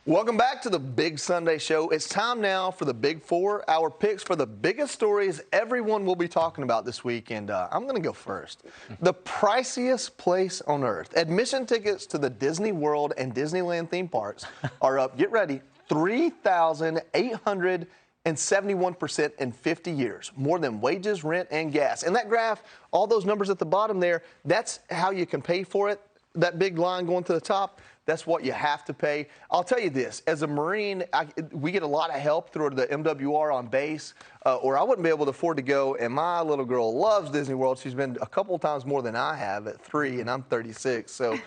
Welcome back to the Big Sunday Show. It's time now for the Big Four, our picks for the biggest stories everyone will be talking about this week, and I'm going to go first. The priciest place on earth. Admission tickets to the Disney World and Disneyland theme parks are up, get ready, 3,871% in 50 years, more than wages, rent, and gas. And that graph, all those numbers at the bottom there, that's how you can pay for it. That big line going to the top, that's what you have to pay. I'll tell you this, as a Marine, we get a lot of help through the MWR on base, or I wouldn't be able to afford to go, and my little girl loves Disney World. She's been a couple of times more than I have at 3, and I'm 36. So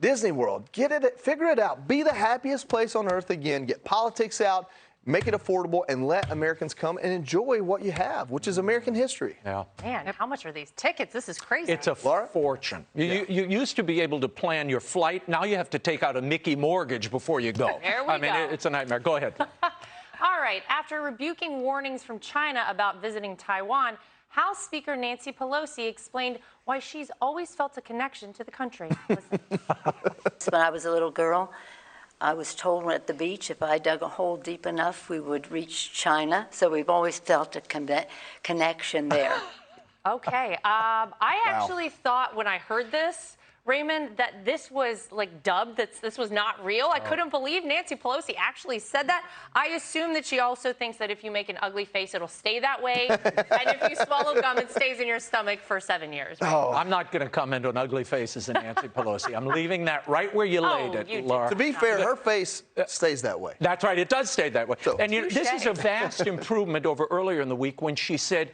Disney World, get it, figure it out. Be the happiest place on earth again. Get politics out. Make it affordable and let Americans come and enjoy what you have, which is American history. Yeah. Man, how much are these tickets? This is crazy. It's a fortune. You used to be able to plan your flight. Now you have to take out a Mickey mortgage before you go. There we go. It's a nightmare. Go ahead. All right. After rebuking warnings from China about visiting Taiwan, House Speaker Nancy Pelosi explained why she's always felt a connection to the country. Listen. When I was a little girl, I was told at the beach if I dug a hole deep enough, we would reach China. So we've always felt a connection there. Okay. I actually thought when I heard this, Raymond, that this was like dubbed, that this was not real. I couldn't believe Nancy Pelosi actually said that. I assume that she also thinks that if you make an ugly face, it'll stay that way. And if you swallow gum, it stays in your stomach for 7 years. Right? Oh, I'm not going to comment on ugly faces and Nancy Pelosi. I'm leaving that right where you laid it, Laura. To be fair, her face stays that way. That's right. It does stay that way. So, and this is a vast improvement over earlier in the week when she said,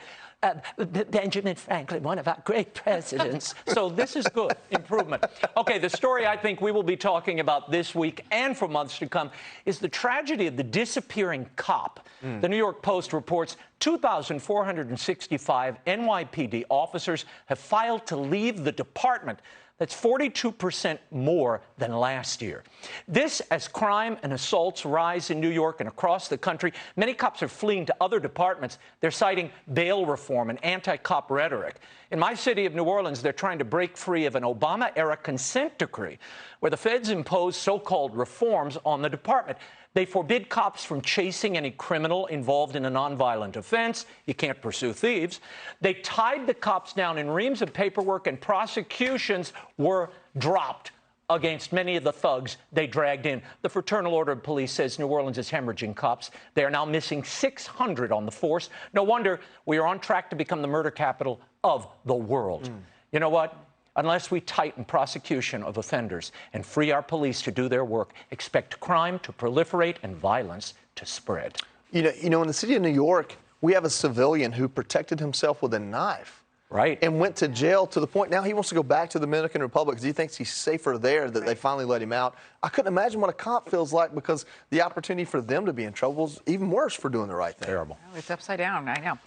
Benjamin Franklin, one of our great presidents. So this is good improvement. Okay, the story I think we will be talking about this week and for months to come is the tragedy of the disappearing cop. The New York Post reports 2,465 NYPD officers have filed to leave the department. That's 42% more than last year. This, as crime and assaults rise in New York and across the country, many cops are fleeing to other departments. They're citing bail reform and anti-cop rhetoric. In my city of New Orleans, they're trying to break free of an Obama-era consent decree where the feds impose so-called reforms on the department. They forbid cops from chasing any criminal involved in a nonviolent offense. You can't pursue thieves. They tied the cops down in reams of paperwork, and prosecutions were dropped against many of the thugs they dragged in. The Fraternal Order of Police says New Orleans is hemorrhaging cops. They are now missing 600 on the force. No wonder we are on track to become the murder capital of the world. You know what? Unless we tighten prosecution of offenders and free our police to do their work, expect crime to proliferate and violence to spread. You know, in the city of New York, we have a civilian who protected himself with a knife. Right. And went to jail to the point now he wants to go back to the Dominican Republic because he thinks he's safer there, that they finally let him out. I couldn't imagine what a cop feels like because the opportunity for them to be in trouble is even worse for doing the right thing. Terrible. Oh, it's upside down, I know.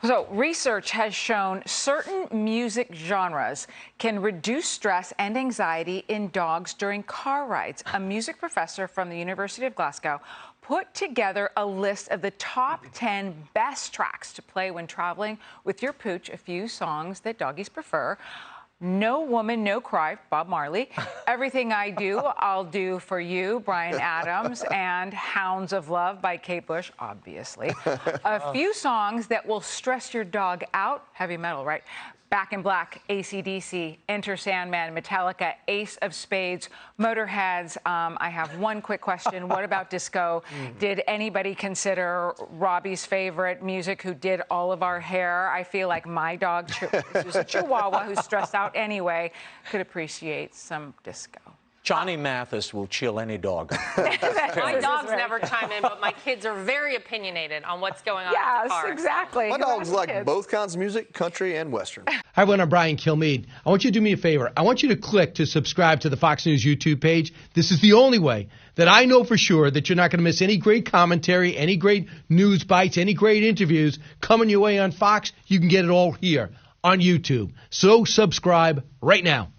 So research has shown certain music genres can reduce stress and anxiety in dogs during car rides. A music professor from the University of Glasgow put together a list of the top 10 best tracks to play when traveling with your pooch, a few songs that doggies prefer. No Woman, No Cry, Bob Marley. Everything I Do, I'll Do for You, Bryan Adams, and Hounds of Love by Kate Bush, obviously. A few songs that will stress your dog out. Heavy metal, right? Back in Black, AC/DC, Enter Sandman, Metallica, Ace of Spades, Motorheads. I have one quick question. What about disco? Did anybody consider Robbie's favorite music who did all of our hair? I feel like my dog, who's a Chihuahua, who's stressed out anyway, could appreciate some disco. Johnny Mathis will chill any dog. My dogs never chime in, but my kids are very opinionated on what's going on in the car. Yes, exactly. My dogs like both kinds of music, country and Western. Hi, everyone. I'm Brian Kilmeade. I want you to do me a favor. I want you to click to subscribe to the Fox News YouTube page. This is the only way that I know for sure that you're not going to miss any great commentary, any great news bites, any great interviews coming your way on Fox. You can get it all here on YouTube. So subscribe right now.